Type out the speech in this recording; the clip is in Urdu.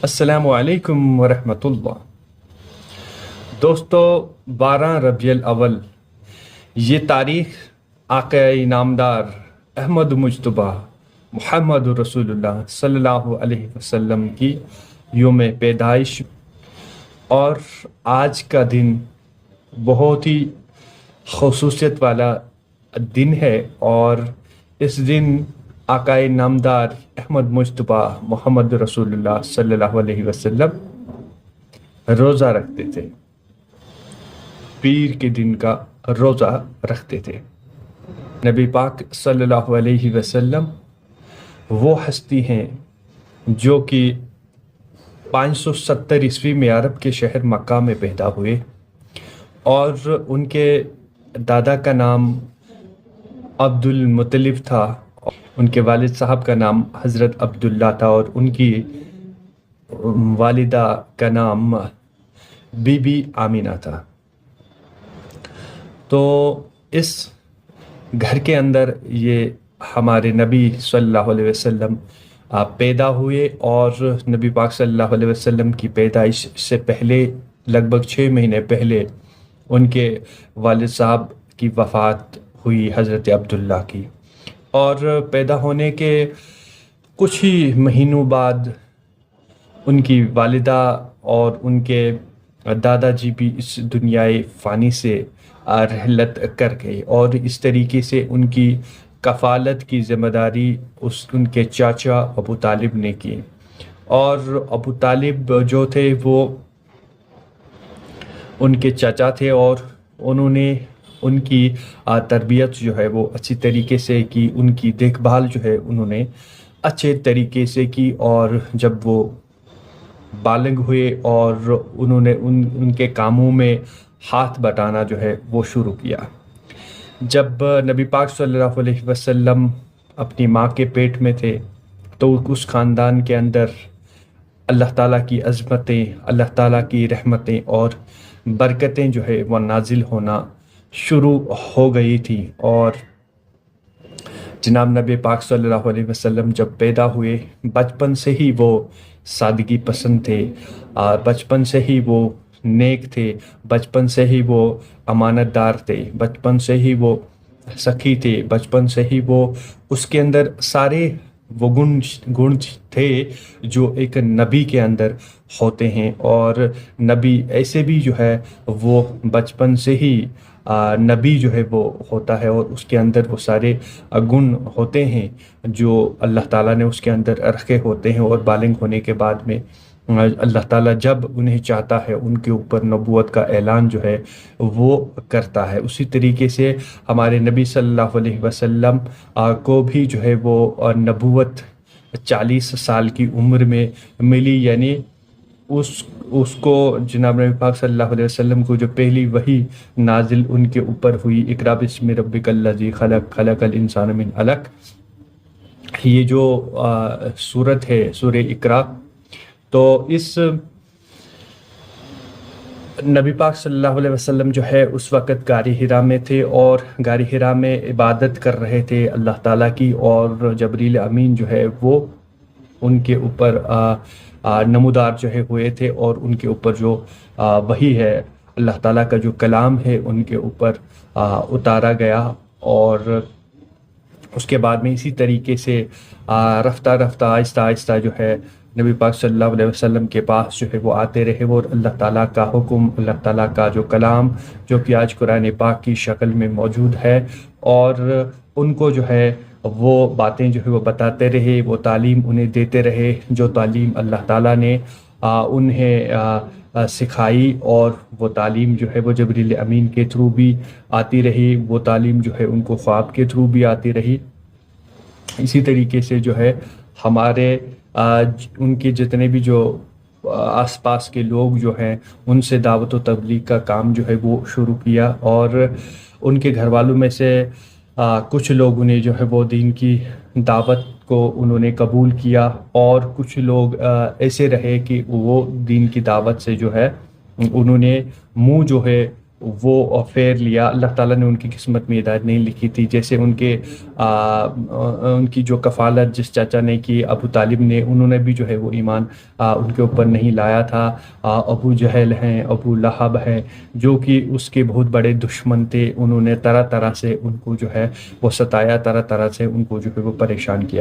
السلام علیکم ورحمۃ اللہ۔ دوستو، 12 ربیع الاول یہ تاریخ آقا نامدار احمد مجتبیٰ محمد رسول اللہ صلی اللہ علیہ وسلم کی یوم پیدائش اور آج کا دن بہت ہی خصوصیت والا دن ہے، اور اس دن آقا نامدار احمد مجتبیٰ محمد رسول اللہ صلی اللہ علیہ وسلم روزہ رکھتے تھے، پیر کے دن کا روزہ رکھتے تھے۔ نبی پاک صلی اللہ علیہ وسلم وہ ہستی ہیں جو کہ 570 عیسوی میں عرب کے شہر مکہ میں پیدا ہوئے، اور ان کے دادا کا نام عبد المطلب تھا، ان کے والد صاحب کا نام حضرت عبداللہ تھا، اور ان کی والدہ کا نام بی بی آمینہ تھا۔ تو اس گھر کے اندر یہ ہمارے نبی صلی اللہ علیہ وسلم پیدا ہوئے، اور نبی پاک صلی اللہ علیہ وسلم کی پیدائش سے پہلے لگ بھگ 6 مہینے پہلے ان کے والد صاحب کی وفات ہوئی، حضرت عبداللہ کی، اور پیدا ہونے کے کچھ ہی مہینوں بعد ان کی والدہ اور ان کے دادا جی بھی اس دنیائے فانی سے رحلت کر گئے، اور اس طریقے سے ان کی کفالت کی ذمہ داری ان کے چاچا ابو طالب نے کی، اور ابو طالب جو تھے وہ ان کے چاچا تھے، اور انہوں نے ان کی تربیت جو ہے وہ اچھی طریقے سے کی، ان کی دیکھ بھال جو ہے انہوں نے اچھے طریقے سے کی، اور جب وہ بالغ ہوئے اور انہوں نے ان کے کاموں میں ہاتھ بٹانا جو ہے وہ شروع کیا۔ جب نبی پاک صلی اللہ علیہ وسلم اپنی ماں کے پیٹ میں تھے تو اس خاندان کے اندر اللہ تعالیٰ کی عظمتیں، اللہ تعالیٰ کی رحمتیں اور برکتیں جو ہے وہ نازل ہونا شروع ہو گئی تھی، اور جناب نبی پاک صلی اللہ علیہ وسلم جب پیدا ہوئے بچپن سے ہی وہ سادگی پسند تھے، بچپن سے ہی وہ نیک تھے، بچپن سے ہی وہ امانت دار تھے، بچپن سے ہی وہ سخی تھے، بچپن سے ہی وہ اس کے اندر سارے وہ گن تھے جو ایک نبی کے اندر ہوتے ہیں، اور نبی ایسے بھی جو ہے وہ بچپن سے ہی نبی جو ہے وہ ہوتا ہے، اور اس کے اندر وہ سارے گن ہوتے ہیں جو اللہ تعالیٰ نے اس کے اندر رکھے ہوتے ہیں، اور بالغ ہونے کے بعد میں اللہ تعالیٰ جب انہیں چاہتا ہے ان کے اوپر نبوت کا اعلان جو ہے وہ کرتا ہے۔ اسی طریقے سے ہمارے نبی صلی اللہ علیہ وسلم کو بھی جو ہے وہ نبوت 40 سال کی عمر میں ملی، یعنی اس کو جناب نبی پاک صلی اللہ علیہ وسلم کو جو پہلی وحی نازل ان کے اوپر ہوئی، اقرأ بسم ربک الذی خلق، خلق الانسان من علق، یہ جو سورت ہے سورہ اقرأ، تو اس نبی پاک صلی اللہ علیہ وسلم جو ہے اس وقت غار حرا میں تھے، اور غار حرا میں عبادت کر رہے تھے اللہ تعالیٰ کی، اور جبریل امین جو ہے وہ ان کے اوپر نمودار جو ہے ہوئے تھے، اور ان کے اوپر جو وحی ہے اللہ تعالیٰ کا جو کلام ہے ان کے اوپر اتارا گیا، اور اس کے بعد میں اسی طریقے سے رفتہ رفتہ آہستہ آہستہ جو ہے نبی پاک صلی اللہ علیہ وسلم کے پاس جو ہے وہ آتے رہے، وہ اللہ تعالیٰ کا حکم، اللہ تعالیٰ کا جو کلام جو کہ آج قرآن پاک کی شکل میں موجود ہے، اور ان کو جو ہے وہ باتیں جو ہے وہ بتاتے رہے، وہ تعلیم انہیں دیتے رہے، جو تعلیم اللہ تعالیٰ نے انہیں سکھائی، اور وہ تعلیم جو ہے وہ جبریل امین کے تھرو بھی آتی رہی، وہ تعلیم جو ہے ان کو خواب کے تھرو بھی آتی رہی۔ اسی طریقے سے جو ہے ہمارے ان کے جتنے بھی جو آس پاس کے لوگ جو ہیں ان سے دعوت و تبلیغ کا کام جو ہے وہ شروع کیا، اور ان کے گھر والوں میں سے کچھ لوگوں نے جو ہے وہ دین کی دعوت کو انہوں نے قبول کیا، اور کچھ لوگ ایسے رہے کہ وہ دین کی دعوت سے جو ہے انہوں نے منہ جو ہے وہ افیئر لیا، اللہ تعالیٰ نے ان کی قسمت میں ہدایت نہیں لکھی تھی. جیسے ان کی جو کفالت جس چاچا نے کی ابو طالب نے، انہوں نے بھی جو ہے وہ ایمان ان کے اوپر نہیں لایا تھا. ابو جہل ہیں، ابو لہب ہیں، جو کہ اس کے بہت بڑے دشمن تھے. انہوں نے طرح طرح سے ان کو جو ہے وہ ستایا، طرح طرح سے ان کو جو ہے وہ پریشان کیا.